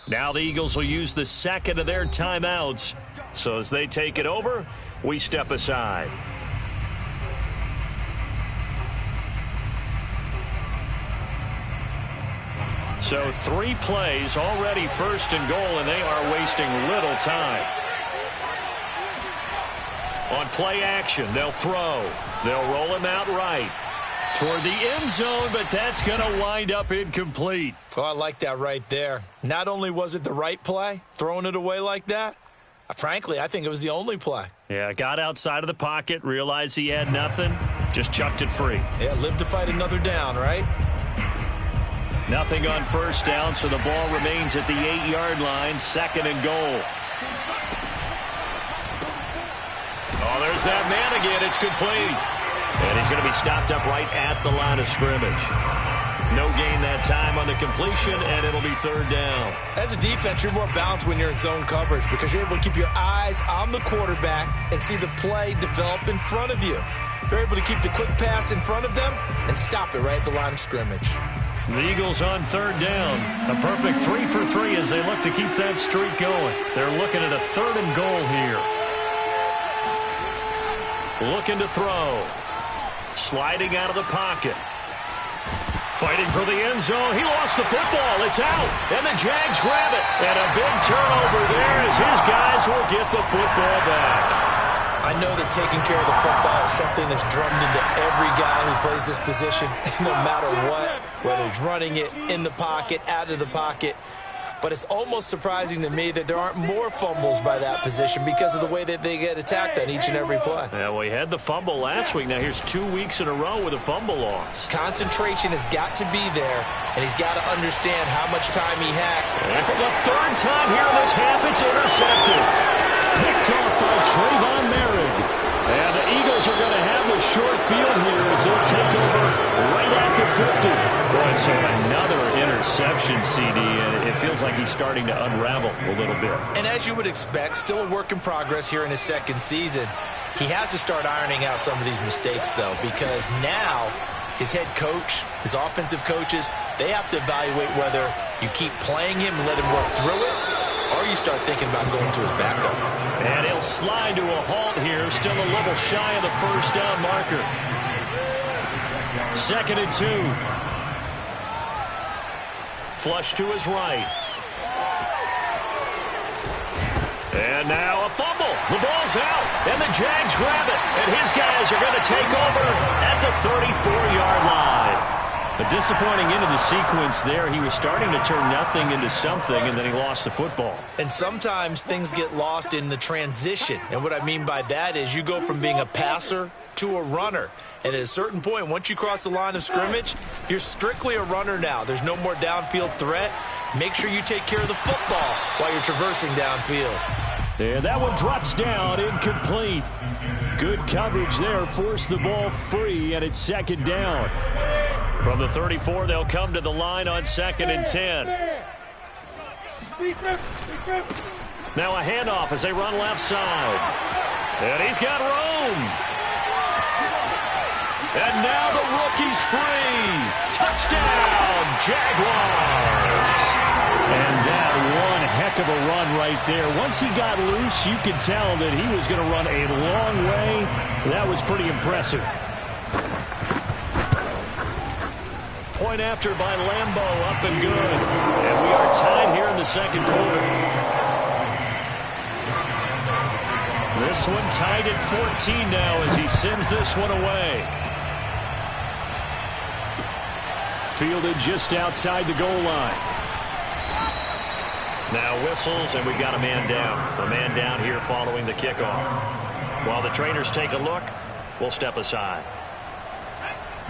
Now the Eagles will use the second of their timeouts. So as they take it over, we step aside. So 3 plays already, first and goal, and they are wasting little time. On play action, they'll throw. They'll roll him out right toward the end zone, but that's going to wind up incomplete. Oh, I like that right there. Not only was it the right play, throwing it away like that, frankly, I think it was the only play. Yeah, got outside of the pocket, realized he had nothing, just chucked it free. Yeah, live to fight another down, right? Nothing on first down, so the ball remains at the 8-yard line, second and goal. Oh, there's that man again. It's complete. And he's going to be stopped up right at the line of scrimmage. No gain that time on the completion, and it'll be third down. As a defense, you're more balanced when you're in zone coverage because you're able to keep your eyes on the quarterback and see the play develop in front of you. You're able to keep the quick pass in front of them and stop it right at the line of scrimmage. The Eagles on third down. A perfect 3 for 3 as they look to keep that streak going. They're looking at a third and goal here. Looking to throw. Sliding out of the pocket. Fighting for the end zone. He lost the football. It's out. And the Jags grab it. And a big turnover there as his guys will get the football back. I know that taking care of the football is something that's drummed into every guy who plays this position, no matter what, whether he's running it, in the pocket, out of the pocket. But it's almost surprising to me that there aren't more fumbles by that position because of the way that they get attacked on each and every play. Yeah, well, he had the fumble last week. Now here's 2 weeks in a row with a fumble loss. Concentration has got to be there, and he's got to understand how much time he had. And for the third time here in this half, it's intercepted. Picked off by Trayvon Merrick. And the Eagles are going to have the short field here as they'll take over right at the 50. Boy, so another interception, CD, and it feels like he's starting to unravel a little bit. And as you would expect, still a work in progress here in his second season. He has to start ironing out some of these mistakes, though, because now his head coach, his offensive coaches, they have to evaluate whether you keep playing him and let him work through it, or you start thinking about going to his backup. And he'll slide to a halt here, still a little shy of the first down marker. Second and 2. Flush to his right. And now a fumble. The ball's out, and the Jags grab it. And his guys are going to take over at the 34-yard line. A disappointing end of the sequence there. He was starting to turn nothing into something, and then he lost the football. And sometimes things get lost in the transition. And what I mean by that is you go from being a passer to a runner. And at a certain point, once you cross the line of scrimmage, you're strictly a runner now. There's no more downfield threat. Make sure you take care of the football while you're traversing downfield. And that one drops down, incomplete. Good coverage there, forced the ball free, and it's second down. From the 34, they'll come to the line on second and 10. Now a handoff as they run left side. And he's got room. And now the rookie's free. Touchdown, Jaguars. And that one heck of a run right there. Once he got loose, you could tell that he was going to run a long way. That was pretty impressive. Point after by Lambeau, up and good. And we are tied here in the second quarter. This one tied at 14 now as he sends this one away. Fielded just outside the goal line. Now whistles, and we've got a man down. A man down here following the kickoff. While the trainers take a look, we'll step aside.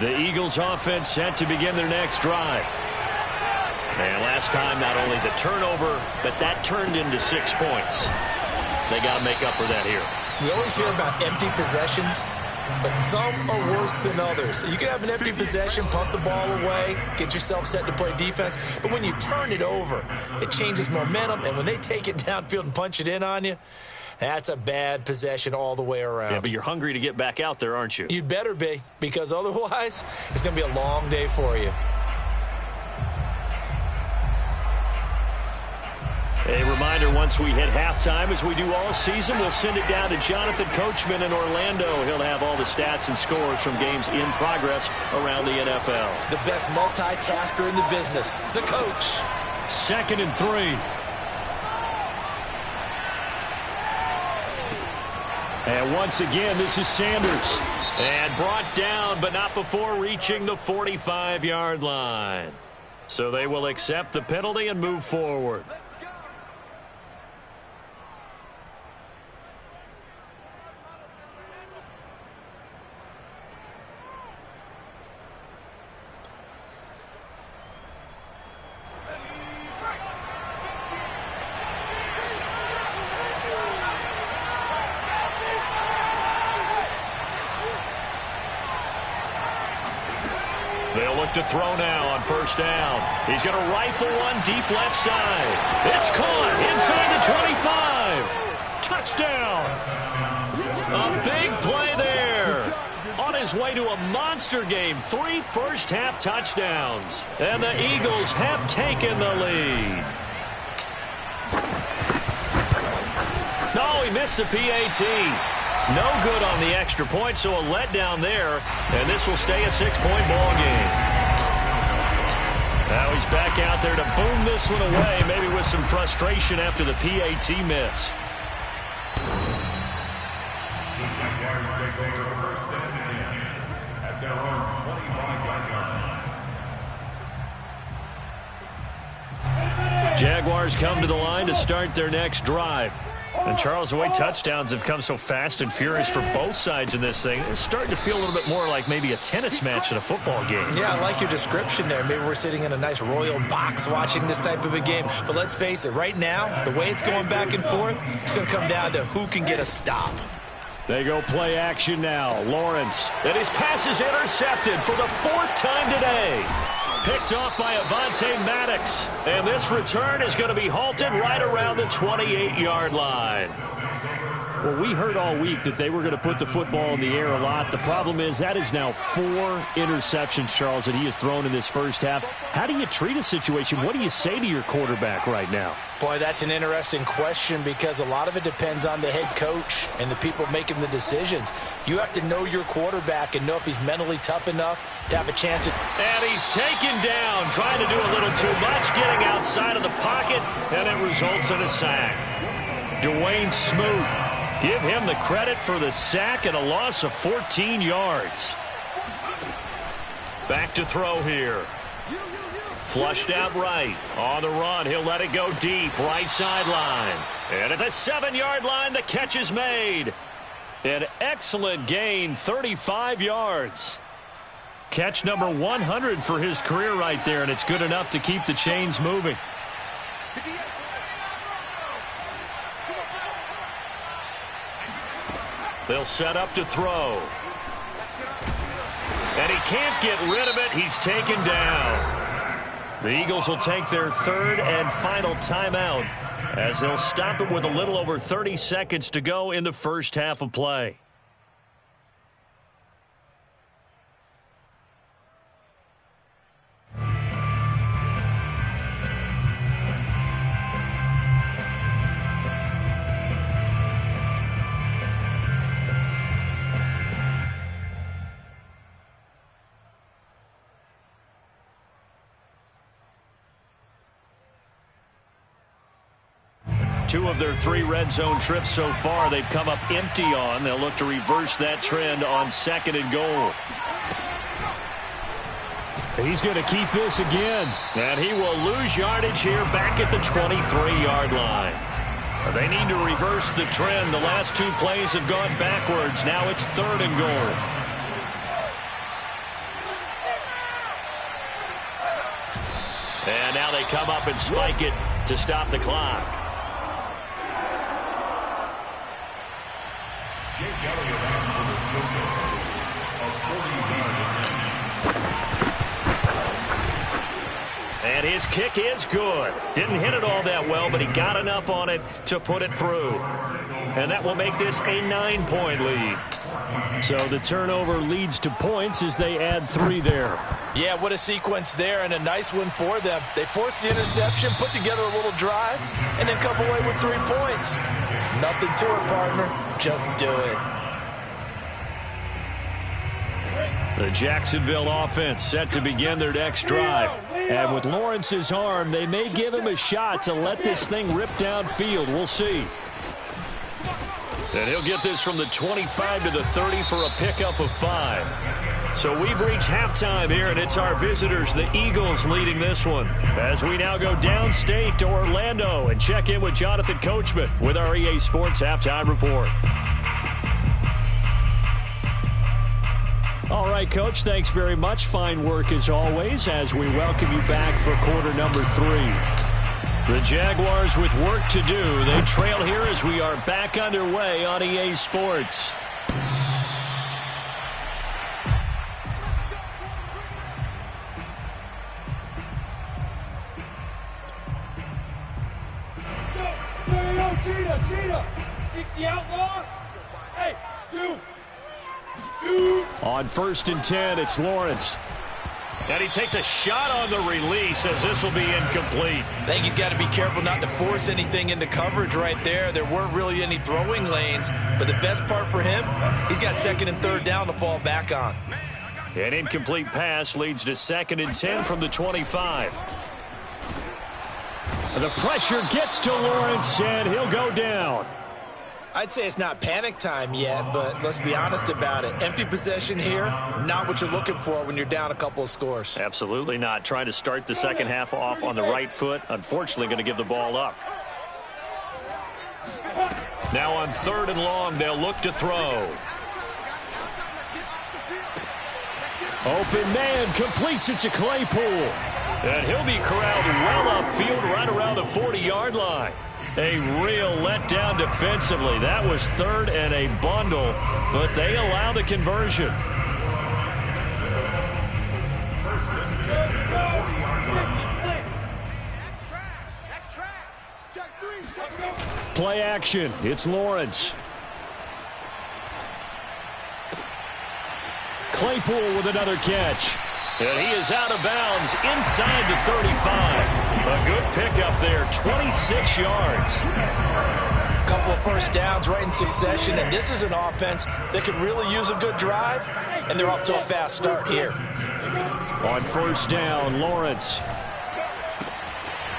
The Eagles offense set to begin their next drive. And last time, not only the turnover, but that turned into 6 points. They got to make up for that here. You always hear about empty possessions, but some are worse than others. You can have an empty possession, punt the ball away, get yourself set to play defense, but when you turn it over, it changes momentum, and when they take it downfield and punch it in on you, that's a bad possession all the way around. Yeah, but you're hungry to get back out there, aren't you? You'd better be, because otherwise, it's going to be a long day for you. A reminder, once we hit halftime, as we do all season, we'll send it down to Jonathan Coachman in Orlando. He'll have all the stats and scores from games in progress around the NFL. The best multitasker in the business, the coach. 2nd and 3. And once again, this is Sanders. And brought down, but not before reaching the 45-yard line. So they will accept the penalty and move forward. They'll look to throw now on 1st down. He's going to rifle one deep left side. It's caught inside the 25. Touchdown. A big play there. On his way to a monster game. 3 first-half touchdowns. And the Eagles have taken the lead. No, he missed the PAT. No good on the extra point, so a letdown there, and this will stay a 6-point ball game. Now he's back out there to boom this one away, maybe with some frustration after the PAT miss. The Jaguars take over 1st and 10 at their own 25-yard line. Jaguars come to the line to start their next drive. And, Charles, the way touchdowns have come so fast and furious for both sides in this thing, it's starting to feel a little bit more like maybe a tennis match in a football game. Yeah, I like your description there. Maybe we're sitting in a nice royal box watching this type of a game. But let's face it, right now, the way it's going back and forth, it's going to come down to who can get a stop. They go play action now. Lawrence. And his pass is intercepted for the 4th time today. Picked off by Avonte Maddox. And this return is going to be halted right around the 28-yard line. Well, we heard all week that they were going to put the football in the air a lot. The problem is that is now 4 interceptions, Charles, that he has thrown in this first half. How do you treat a situation? What do you say to your quarterback right now? Boy, that's an interesting question because a lot of it depends on the head coach and the people making the decisions. You have to know your quarterback and know if he's mentally tough enough to have a chance to... And he's taken down, trying to do a little too much, getting outside of the pocket, and it results in a sack. Dwayne Smoot. Give him the credit for the sack and a loss of 14 yards. Back to throw here. Flushed out right. On the run, he'll let it go deep. Right sideline. And at the 7-yard line, the catch is made. An excellent gain, 35 yards. Catch number 100 for his career right there, and it's good enough to keep the chains moving. They'll set up to throw. And he can't get rid of it. He's taken down. The Eagles will take their 3rd and final timeout as they'll stop it with a little over 30 seconds to go in the first half of play. Two of their 3 red zone trips so far, they've come up empty on. They'll look to reverse that trend on 2nd and goal. He's going to keep this again. And he will lose yardage here back at the 23-yard line. They need to reverse the trend. The last 2 plays have gone backwards. Now it's 3rd and goal. And now they come up and spike it to stop the clock. And his kick is good. Didn't hit it all that well, but he got enough on it to put it through. And that will make this a 9-point lead. So the turnover leads to points as they add 3 there. Yeah, what a sequence there, and a nice one for them. They forced the interception, put together a little drive, and then come away with 3 points. Nothing to it, partner. Just do it. The Jacksonville offense set to begin their next drive. And with Lawrence's arm, they may give him a shot to let this thing rip downfield. We'll see. And he'll get this from the 25 to the 30 for a pickup of 5. So we've reached halftime here, and it's our visitors, the Eagles, leading this one. As we now go downstate to Orlando and check in with Jonathan Coachman with our EA Sports Halftime Report. All right, Coach, thanks very much. Fine work as always as we welcome you back for quarter number 3. The Jaguars with work to do. They trail here as we are back underway on EA Sports. Cheetah, 60 outlaw. Hey, shoot. On 1st and 10, it's Lawrence. And he takes a shot on the release as this will be incomplete. I think he's got to be careful not to force anything into coverage right there. There weren't really any throwing lanes, but the best part for him, he's got 2nd and 3rd down to fall back on. An incomplete pass leads to 2nd and 10 from the 25. The pressure gets to Lawrence, and he'll go down. I'd say it's not panic time yet, but let's be honest about it. Empty possession here, not what you're looking for when you're down a couple of scores. Absolutely not. Trying to start the second half off on the right foot. Unfortunately, going to give the ball up. Now on 3rd and long, they'll look to throw. Open man completes it to Claypool. And he'll be corralled well upfield right around the 40-yard line. A real letdown defensively. That was 3rd and a bundle, but they allow the conversion. Play action. It's Lawrence. Claypool with another catch. And he is out of bounds inside the 35. A good pickup there, 26 yards. A couple of first downs right in succession, and this is an offense that could really use a good drive, and they're off to a fast start here. On 1st down, Lawrence.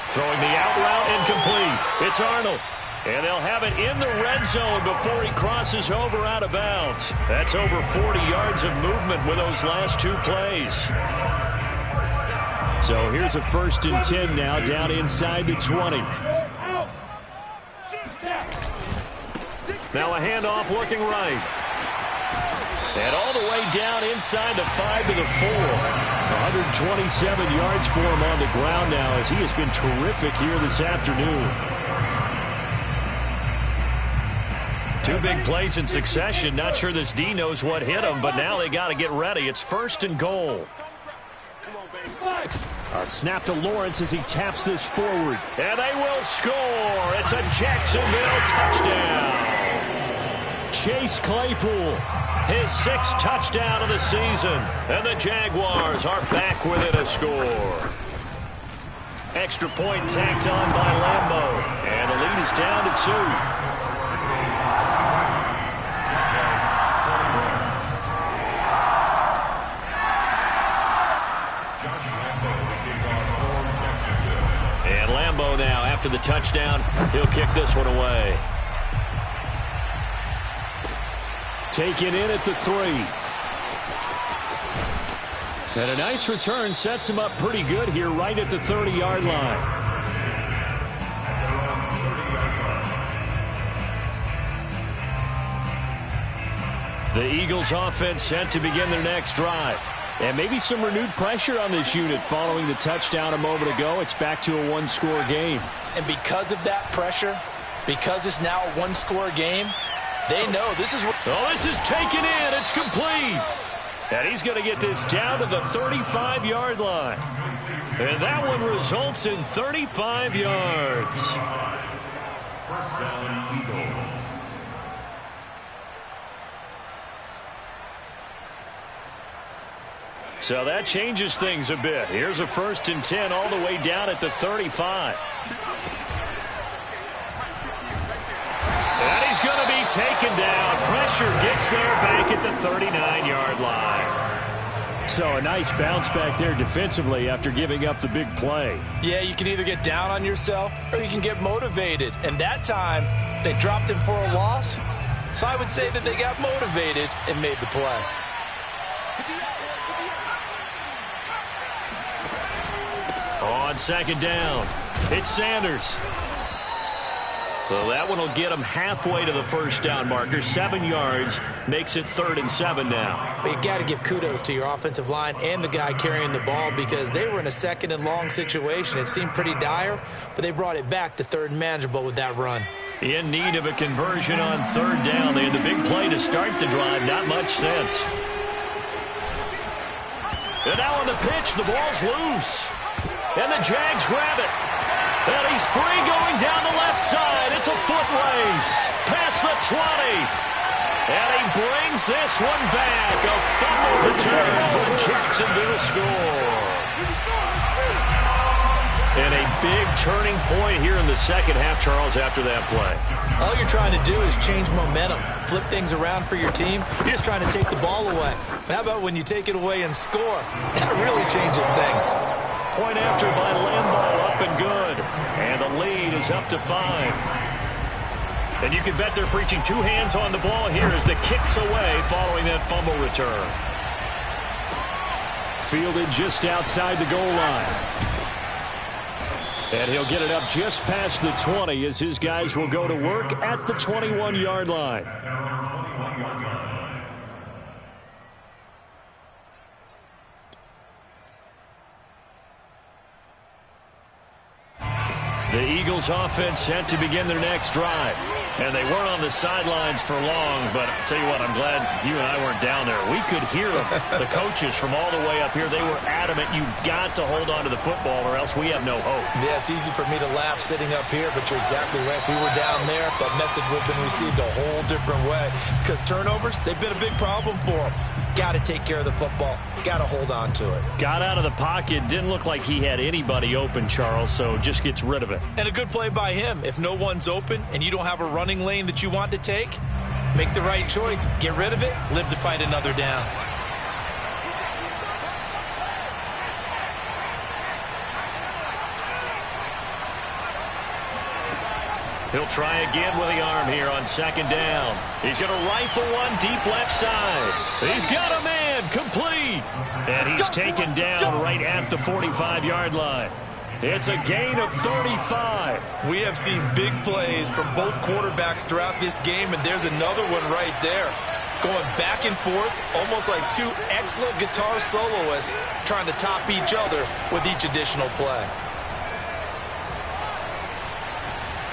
Throwing the out route incomplete. It's Arnold. And they'll have it in the red zone before he crosses over out of bounds. That's over 40 yards of movement with those last 2 plays. So here's a 1st and 10 now down inside the 20. Now a handoff looking right. And all the way down inside the 5 to the 4. 127 yards for him on the ground now as he has been terrific here this afternoon. 2 big plays in succession. Not sure this D knows what hit him, but now they got to get ready. It's 1st and goal. A snap to Lawrence as he taps this forward. And they will score. It's a Jacksonville touchdown. Chase Claypool, his 6th touchdown of the season. And the Jaguars are back within a score. Extra point tacked on by Lambeau. And the lead is down to 2. And Lambeau now, after the touchdown, he'll kick this one away. Taken in at the 3. And a nice return sets him up pretty good here right at the 30-yard line. The Eagles offense set to begin their next drive. And maybe some renewed pressure on this unit following the touchdown a moment ago. It's back to a 1-score game. And because of that pressure, because it's now a 1-score game, they know this is what... Oh, this is taken in. It's complete. And he's going to get this down to the 35-yard line. And that one results in 35 yards. 1st down, Eagles. So that changes things a bit. Here's a 1st and 10 all the way down at the 35. And he's going to be taken down. Pressure gets there back at the 39-yard line. So a nice bounce back there defensively after giving up the big play. Yeah, you can either get down on yourself or you can get motivated. And that time, they dropped him for a loss. So I would say that they got motivated and made the play. On 2nd down, it's Sanders. So that one will get him halfway to the 1st down marker. 7 yards makes it 3rd and 7 now. But you got to give kudos to your offensive line and the guy carrying the ball because they were in a 2nd and long situation. It seemed pretty dire, but they brought it back to 3rd and manageable with that run. In need of a conversion on 3rd down. They had the big play to start the drive. Not much sense. And now on the pitch, the ball's loose. And the Jags grab it. And he's free going down the left side. It's a foot race. Past the 20. And he brings this one back. A fumble return for Jacksonville score. And a big turning point here in the 2nd half, Charles, after that play. All you're trying to do is change momentum, flip things around for your team. You're just trying to take the ball away. How about when you take it away and score? That really changes things. Point after by Lambeau, up and good. And the lead is up to 5. And you can bet they're preaching 2 hands on the ball here as the kick's away following that fumble return. Fielded just outside the goal line. And he'll get it up just past the 20 as his guys will go to work at the 21-yard line. The Eagles offense set to begin their next drive. And they weren't on the sidelines for long, but I'll tell you what, I'm glad you and I weren't down there. We could hear them. The coaches from all the way up here, they were adamant, you've got to hold on to the football or else we have no hope. Yeah, it's easy for me to laugh sitting up here, but you're exactly right. If we were down there, that message would have been received a whole different way. Because turnovers, they've been a big problem for them. Got to take care of the football. Got to hold on to it. Got out of the pocket. Didn't look like he had anybody open, Charles, so just gets rid of it. And a good play by him. If no one's open and you don't have a running lane that you want to take, make the right choice. Get rid of it. Live to fight another down. He'll try again with the arm here on 2nd down. He's going to rifle one deep left side. He's got a man complete. And he's taken down right at the 45-yard line. It's a gain of 35. We have seen big plays from both quarterbacks throughout this game, and there's another one right there. Going back and forth, almost like 2 excellent guitar soloists trying to top each other with each additional play.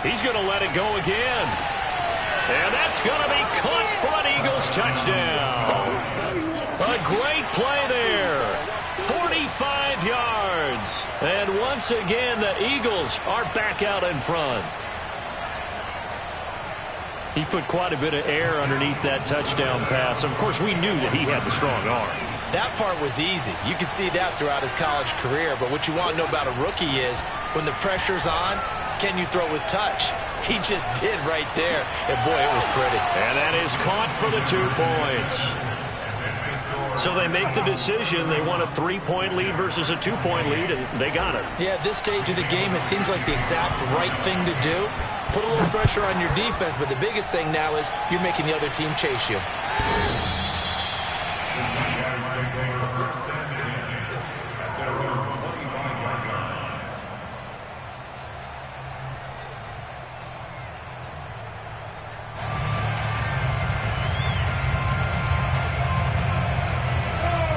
He's going to let it go again. And that's going to be caught for an Eagles touchdown. A great play there. 45 yards. And once again, the Eagles are back out in front. He put quite a bit of air underneath that touchdown pass. Of course, we knew that he had the strong arm. That part was easy. You could see that throughout his college career. But what you want to know about a rookie is when the pressure's on, can you throw with touch? He just did right there. And, boy, it was pretty. And that is caught for the 2 points. So they make the decision. They want a 3-point lead versus a 2-point lead, and they got it. Yeah, at this stage of the game, it seems like the exact right thing to do. Put a little pressure on your defense, but the biggest thing now is you're making the other team chase you.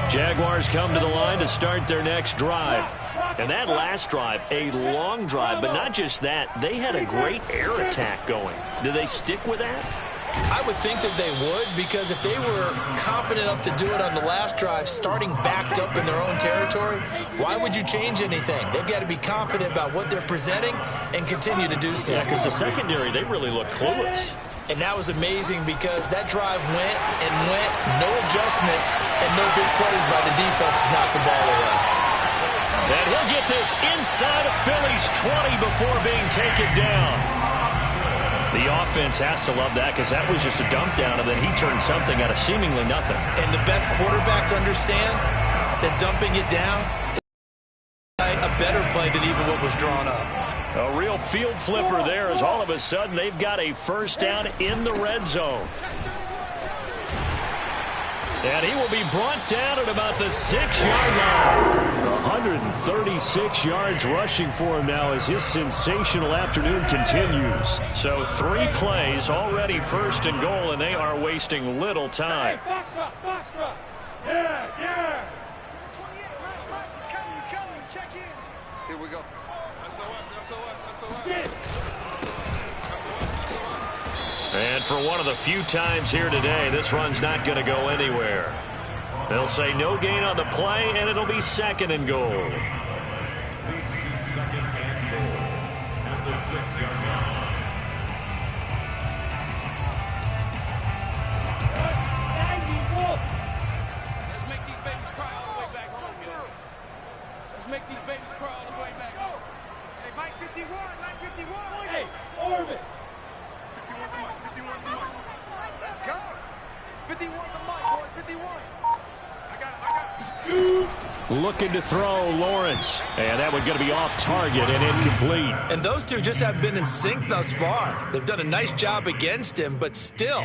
Jaguars come to the line to start their next drive. And that last drive, a long drive, but not just that, they had a great air attack going. Do they stick with that? I would think that they would, because if they were confident enough to do it on the last drive, starting backed up in their own territory, why would you change anything? They've got to be confident about what they're presenting and continue to do so. Yeah, because the secondary, they really look clueless. And that was amazing because that drive went and went, no adjustments, and no big plays by the defense to knock the ball away. And he'll get this inside of Philly's 20 before being taken down. The offense has to love that because that was just a dump down, and then he turned something out of seemingly nothing. And the best quarterbacks understand that dumping it down is a better play than even what was drawn up. A real field flipper there as all of a sudden they've got a first down in the red zone. And he will be brought down at about the 6-yard line. 136 yards rushing for him now as his sensational afternoon continues. So 3 plays already first and goal, and they are wasting little time. Hey, box drop. Yes, yes. He's coming. Check in. Here we go. And for one of the few times here today, this run's not going to go anywhere. They'll say no gain on the play, and it'll be second and goal. Leads to second and goal at the 6-yard line. Let's make these babies cry all the way back home, yo. Let's make these babies cry all the way back home. Hey, Mike 51, Mike 51. Hey, Orbit. 51 the mic. Let's go. 51 the mic, boys. 51. I got it. Looking to throw, Lawrence. And that one going to be off target and incomplete. And those two just have been in sync thus far. They've done a nice job against him, but still,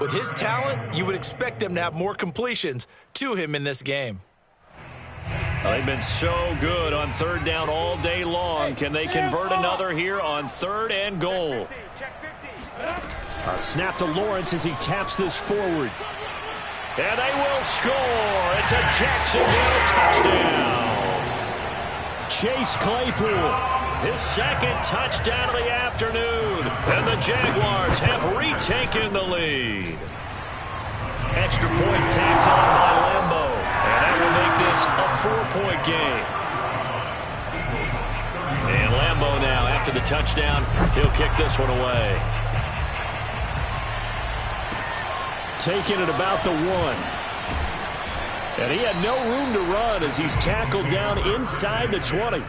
with his talent, you would expect them to have more completions to him in this game. They've been so good on third down all day long. Can they convert another here on third and goal? A snap to Lawrence as he taps this forward. And they will score. It's a Jacksonville touchdown. Chase Claypool. His second touchdown of the afternoon. And the Jaguars have retaken the lead. Extra point tacked on by Lambeau. And that will make this a 4-point game. And Lambeau now, after the touchdown, he'll kick this one away. Taking it about the 1. And he had no room to run as he's tackled down inside the 20.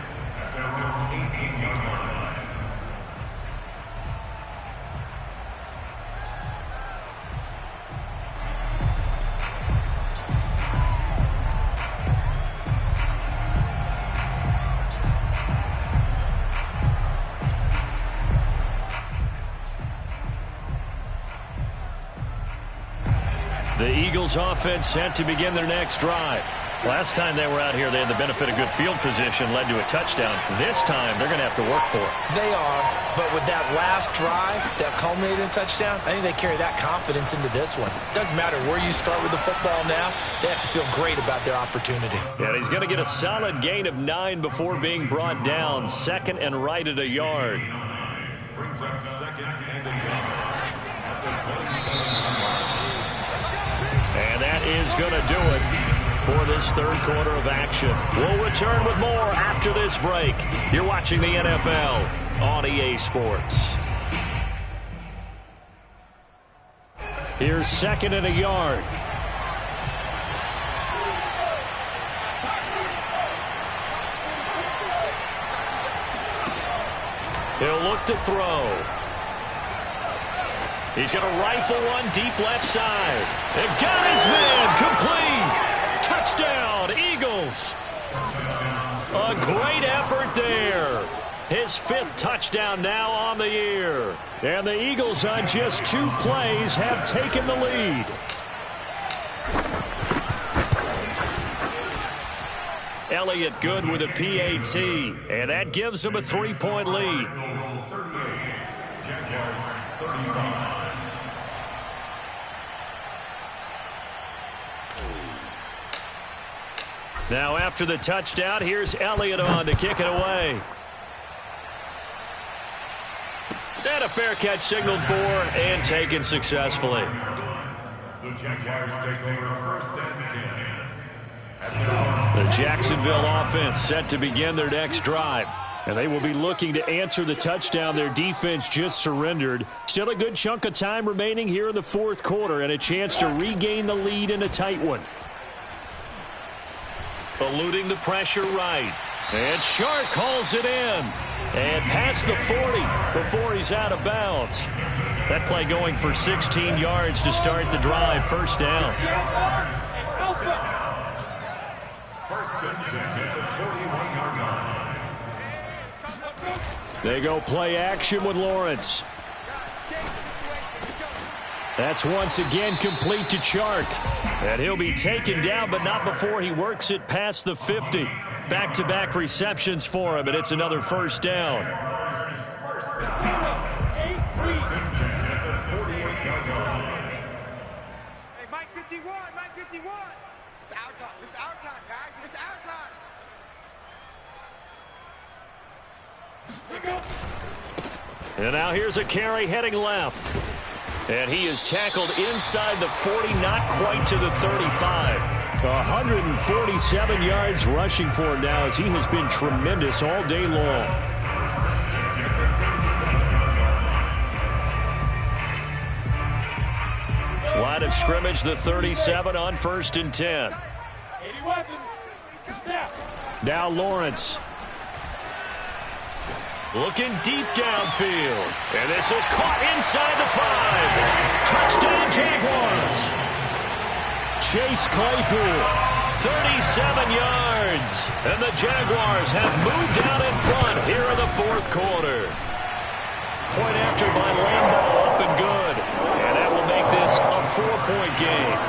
The Eagles offense set to begin their next drive. Last time they were out here, they had the benefit of good field position, led to a touchdown. This time, they're going to have to work for it. They are, but with that last drive that culminated in a touchdown, I think they carry that confidence into this one. Doesn't matter where you start with the football now, they have to feel great about their opportunity. And he's going to get a solid gain of 9 before being brought down. Second and right at a yard. Brings up second and a yard. That's a 27-yard line. And that is going to do it for this third quarter of action. We'll return with more after this break. You're watching the NFL on EA Sports. Here's second and a yard. He'll look to throw. He's going to rifle one deep left side. They've got his man complete. Touchdown, Eagles. A great effort there. His 5th touchdown now on the year. And the Eagles on just 2 plays have taken the lead. Elliott good with a PAT. And that gives him a 3-point lead. Jaguars 35. Now after the touchdown, here's Elliott on to kick it away. And a fair catch signaled for and taken successfully. The Jaguars take over first and 10. The Jacksonville offense set to begin their next drive. And they will be looking to answer the touchdown their defense just surrendered. Still a good chunk of time remaining here in the fourth quarter and a chance to regain the lead in a tight one. Eluding the pressure right. And Shark calls it in. And past the 40 before he's out of bounds. That play going for 16 yards to start the drive. First down. First and 10 at the 41-yard line. They go play action with Lawrence. That's once again complete to Chark. And he'll be taken down, but not before he works it past the 50. Back-to-back receptions for him, and it's another first down. First and 10 at the 48-yard line. Hey, Mike 51, Mike 51. It's our time. This is our time, guys. This is our time. And now here's a carry heading left. And he is tackled inside the 40, not quite to the 35. 147 yards rushing for him now as he has been tremendous all day long. Line of scrimmage, the 37 on first and 10. Now Lawrence. Looking deep downfield. And this is caught inside the 5. Touchdown, Jaguars. Chase Claypool. 37 yards. And the Jaguars have moved out in front here in the fourth quarter. Point after by Lambo, up and good. And that will make this a 4-point game.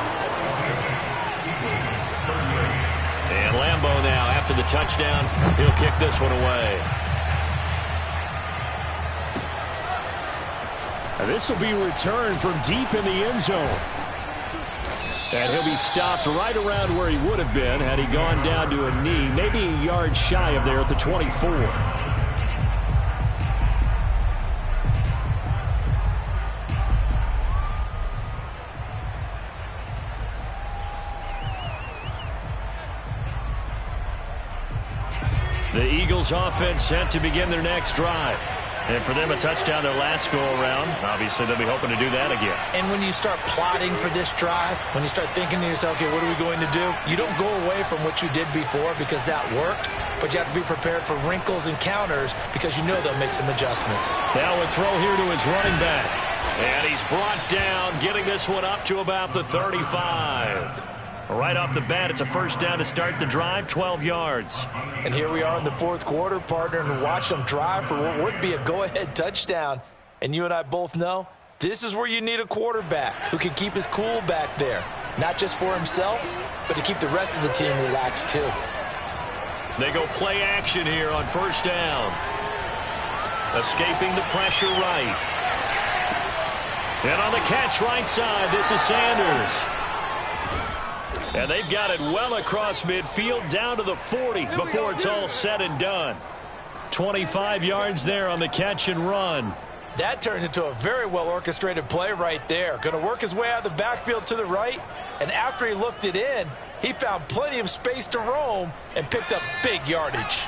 And Lambo now, after the touchdown, he'll kick this one away. And this will be returned from deep in the end zone. And he'll be stopped right around where he would have been had he gone down to a knee, maybe a yard shy of there at the 24. The Eagles offense set to begin their next drive. And for them, a touchdown their last go-around. Obviously, they'll be hoping to do that again. And when you start plotting for this drive, when you start thinking to yourself, okay, what are we going to do? You don't go away from what you did before because that worked, but you have to be prepared for wrinkles and counters because you know they'll make some adjustments. Now a throw here to his running back. And he's brought down, getting this one up to about the 35. Right off the bat, it's a first down to start the drive, 12 yards. And here we are in the fourth quarter, partner, and watch them drive for what would be a go-ahead touchdown. And you and I both know this is where you need a quarterback who can keep his cool back there, not just for himself, but to keep the rest of the team relaxed too. They go play action here on first down. Escaping the pressure right. And on the catch right side, this is Sanders. And they've got it well across midfield down to the 40 before it's all said and done. 25 yards there on the catch and run. That turns into a very well-orchestrated play right there. Going to work his way out of the backfield to the right, and after he looked it in, he found plenty of space to roam and picked up big yardage.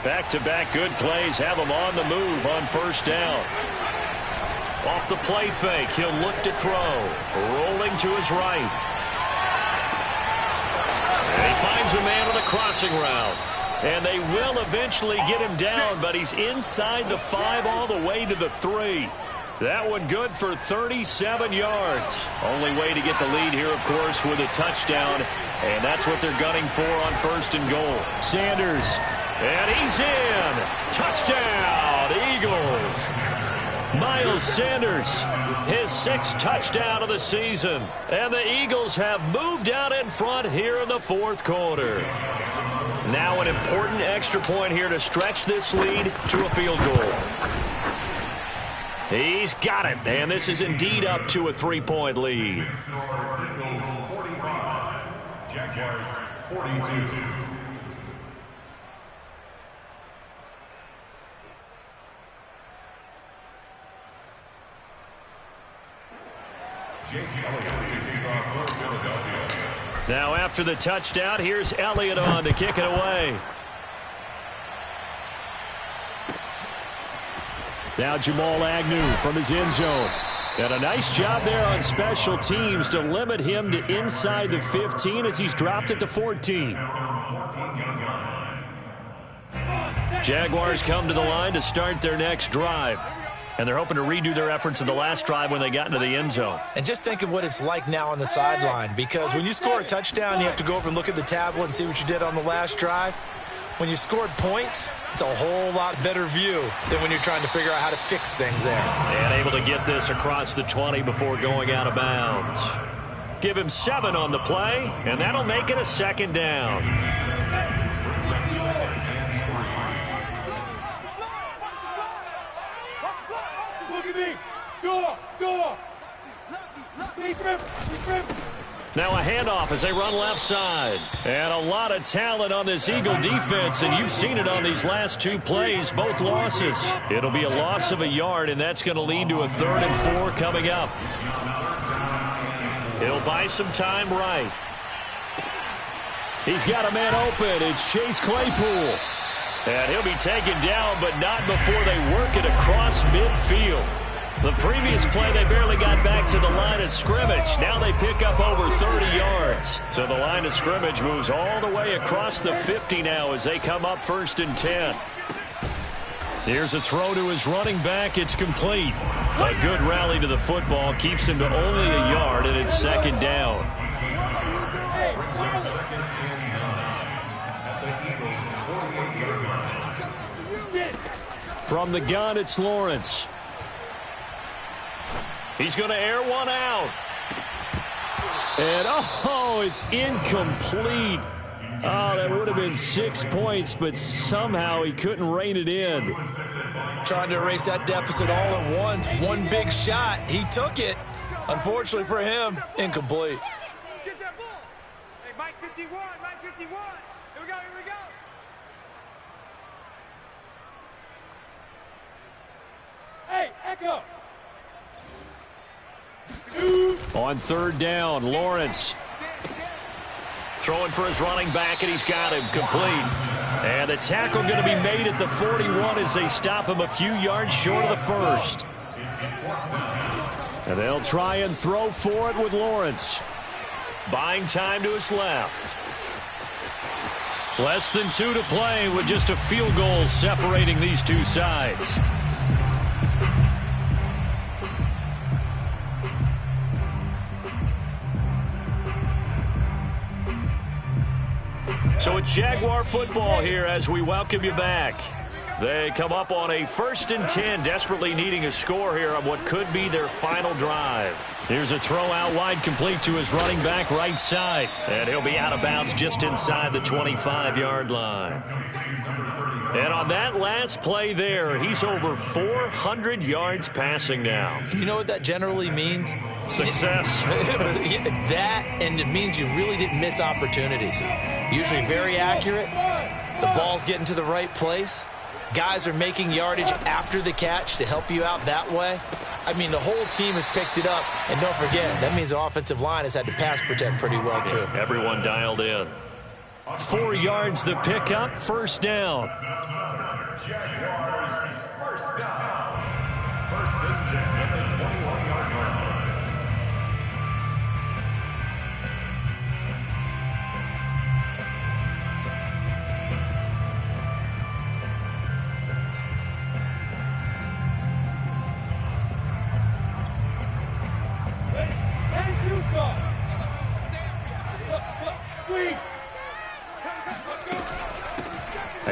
Back-to-back good plays have him on the move on first down. Off the play fake, he'll look to throw. Rolling to his right. And he finds a man on the crossing route. And they will eventually get him down, but he's inside the 5 all the way to the 3. That one good for 37 yards. Only way to get the lead here, of course, with a touchdown. And that's what they're gunning for on first and goal. Sanders. And he's in. Touchdown, Eagles. Miles Sanders, his 6th touchdown of the season. And the Eagles have moved out in front here in the fourth quarter. Now an important extra point here to stretch this lead to a field goal. He's got it, and this is indeed up to a 3-point lead. Eagles 45, Jaguars 42. Now after the touchdown, here's Elliott on to kick it away. Now Jamal Agnew from his end zone. And a nice job there on special teams to limit him to inside the 15 as he's dropped it to 14. Jaguars come to the line to start their next drive. And they're hoping to redo their efforts in the last drive when they got into the end zone. And just think of what it's like now on the sideline, because when you score a touchdown, you have to go over and look at the tablet and see what you did on the last drive. When you scored points, it's a whole lot better view than when you're trying to figure out how to fix things there. And able to get this across the 20 before going out of bounds. Give him 7 on the play, and that'll make it a second down. Now a handoff as they run left side. And a lot of talent on this Eagle defense, and you've seen it on these last 2 plays, both losses. It'll be a loss of a yard, and that's going to lead to a 3rd and 4 coming up. He'll buy some time right. He's got a man open. It's Chase Claypool. And he'll be taken down, but not before they work it across midfield. The previous play, they barely got back to the line of scrimmage. Now they pick up over 30 yards. So the line of scrimmage moves all the way across the 50 now as they come up 1st and 10. Here's a throw to his running back. It's complete. A good rally to the football keeps him to only a yard, and it's 2nd down. From the gun, it's Lawrence. He's going to air one out. And, oh, it's incomplete. Oh, that would have been 6 points, but somehow he couldn't rein it in. Trying to erase that deficit all at once. One big shot. He took it. Unfortunately for him, incomplete. Let's get that ball. Hey, Mike 51, Mike 51. Here we go, here we go. Hey, Echo. On 3rd down, Lawrence throwing for his running back, and he's got him complete. And the tackle going to be made at the 41 as they stop him a few yards short of the 1st. And they'll try and throw for it with Lawrence. Buying time to his left. Less than 2 to play with just a field goal separating these 2 sides. So it's Jaguar football here as we welcome you back. They come up on a 1st and 10, desperately needing a score here on what could be their final drive. Here's a throw out wide, complete to his running back right side. And he'll be out of bounds just inside the 25-yard line. And on that last play there, he's over 400 yards passing now. You know what that generally means? Success. That, and it means you really didn't miss opportunities. Usually very accurate. The ball's getting to the right place. Guys are making yardage after the catch to help you out that way. I mean, the whole team has picked it up. And don't forget, that means the offensive line has had to pass protect pretty well, too. Everyone dialed in. 4 yards the pickup, 1st down. Jaguars, 1st down. 1st and 10 at the 21-yard line.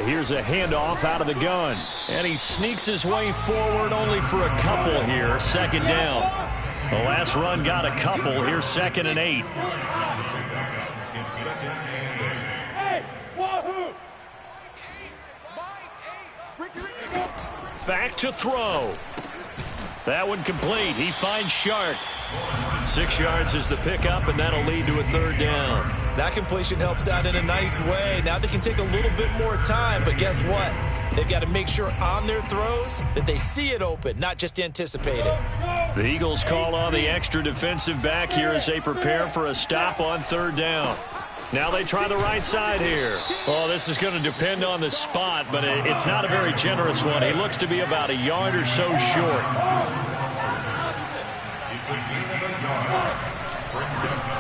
Here's a handoff out of the gun. And he sneaks his way forward only for a couple here. 2nd down. The last run got a couple. Here's 2nd and 8. Back to throw. That one complete. He finds Shark. 6 yards is the pickup, and that'll lead to a 3rd down. That completion helps out in a nice way. Now they can take a little bit more time, but guess what? They've got to make sure on their throws that they see it open, not just anticipate it. The Eagles call on the extra defensive back here as they prepare for a stop on 3rd down. Now they try the right side here. Oh, this is going to depend on the spot, but it's not a very generous one. He looks to be about a yard or so short.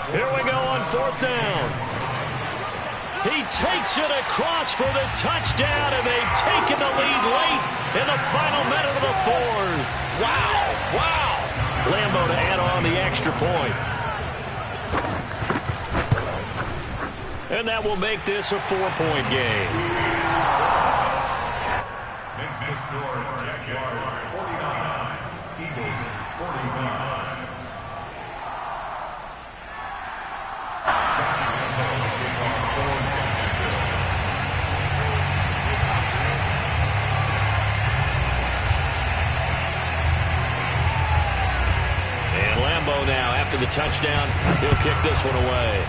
Here we go on 4th down. He takes it across for the touchdown, and they've taken the lead late in the final minute of the 4th. Wow, wow. Lambeau to add on the extra point. And that will make this a 4-point game. Makes the score Jaguars 49, Eagles 45. And Lambeau now, after the touchdown, he'll kick this one away.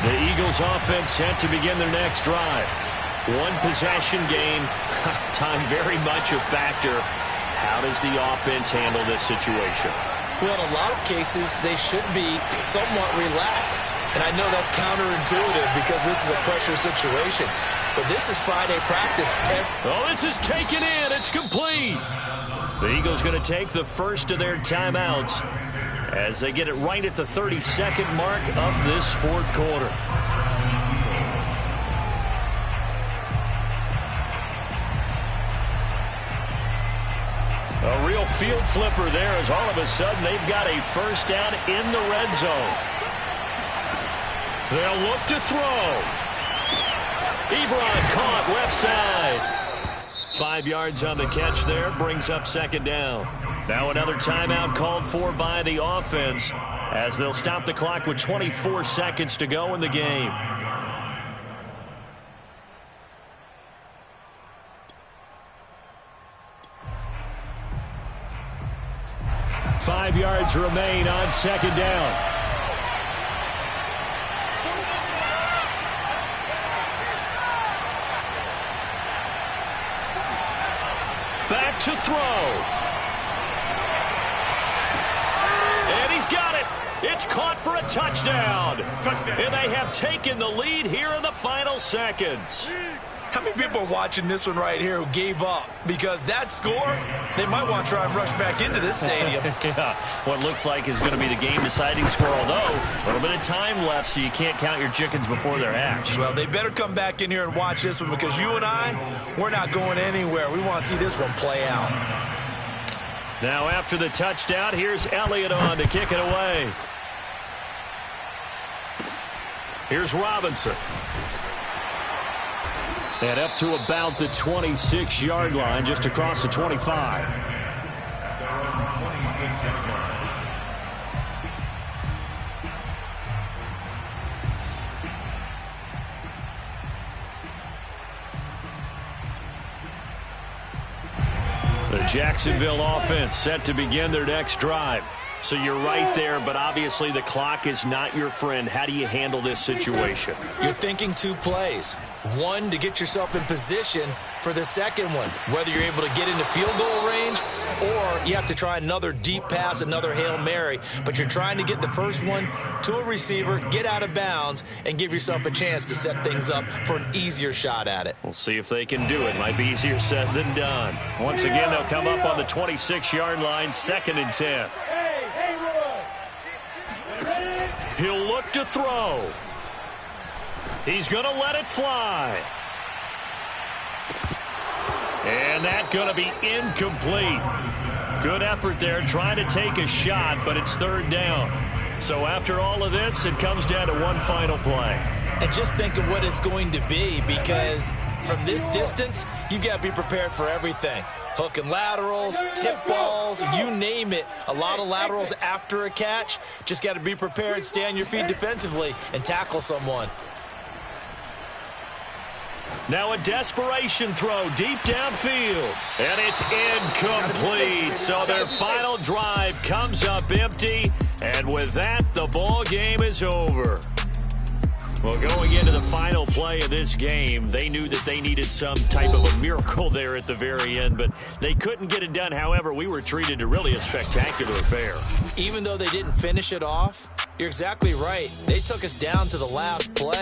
The Eagles offense set to begin their next drive. One possession game. Time very much a factor. How does the offense handle this situation? Well, in a lot of cases, they should be somewhat relaxed. And I know that's counterintuitive because this is a pressure situation. But this is Friday practice. Oh, this is taken in. It's complete. The Eagles going to take the first of their timeouts as they get it right at the 32nd mark of this 4th quarter. A real field flipper there as all of a sudden they've got a first down in the red zone. They'll look to throw. Ebron caught left side. 5 yards on the catch there, brings up 2nd down. Now another timeout called for by the offense as they'll stop the clock with 24 seconds to go in the game. Five yards remain on 2nd down. Back to throw. And he's got it. It's caught for a touchdown. And they have taken the lead here in the final seconds. How many people are watching this one right here who gave up? Because that score, they might want to try and rush back into this stadium. Yeah, what looks like is going to be the game-deciding score, although a little bit of time left, so you can't count your chickens before they're hatched. Well, they better come back in here and watch this one because you and I, we're not going anywhere. We want to see this one play out. Now after the touchdown, here's Elliott on to kick it away. Here's Robinson. And up to about the 26-yard line, just across the 25. The Jacksonville offense set to begin their next drive. So you're right there, but obviously the clock is not your friend. How do you handle this situation? You're thinking 2 plays. One, to get yourself in position for the second one, whether you're able to get into field goal range or you have to try another deep pass, another Hail Mary. But you're trying to get the first one to a receiver, get out of bounds, and give yourself a chance to set things up for an easier shot at it. We'll see if they can do it. Might be easier said than done. Once again, they'll come up on the 26-yard line, 2nd and 10. He'll look to throw. He's going to let it fly. And that's going to be incomplete. Good effort there trying to take a shot, but it's 3rd down. So after all of this, it comes down to one final play. And just think of what it's going to be, because from this distance, you've got to be prepared for everything. Hook and laterals, tip balls, you name it. A lot of laterals after a catch. Just got to be prepared, stay on your feet defensively, and tackle someone. Now a desperation throw deep downfield. And it's incomplete. So their final drive comes up empty. And with that, the ball game is over. Well, going into the final play of this game, they knew that they needed some type of a miracle there at the very end, but they couldn't get it done. However, we were treated to really a spectacular affair. Even though they didn't finish it off, you're exactly right. They took us down to the last play.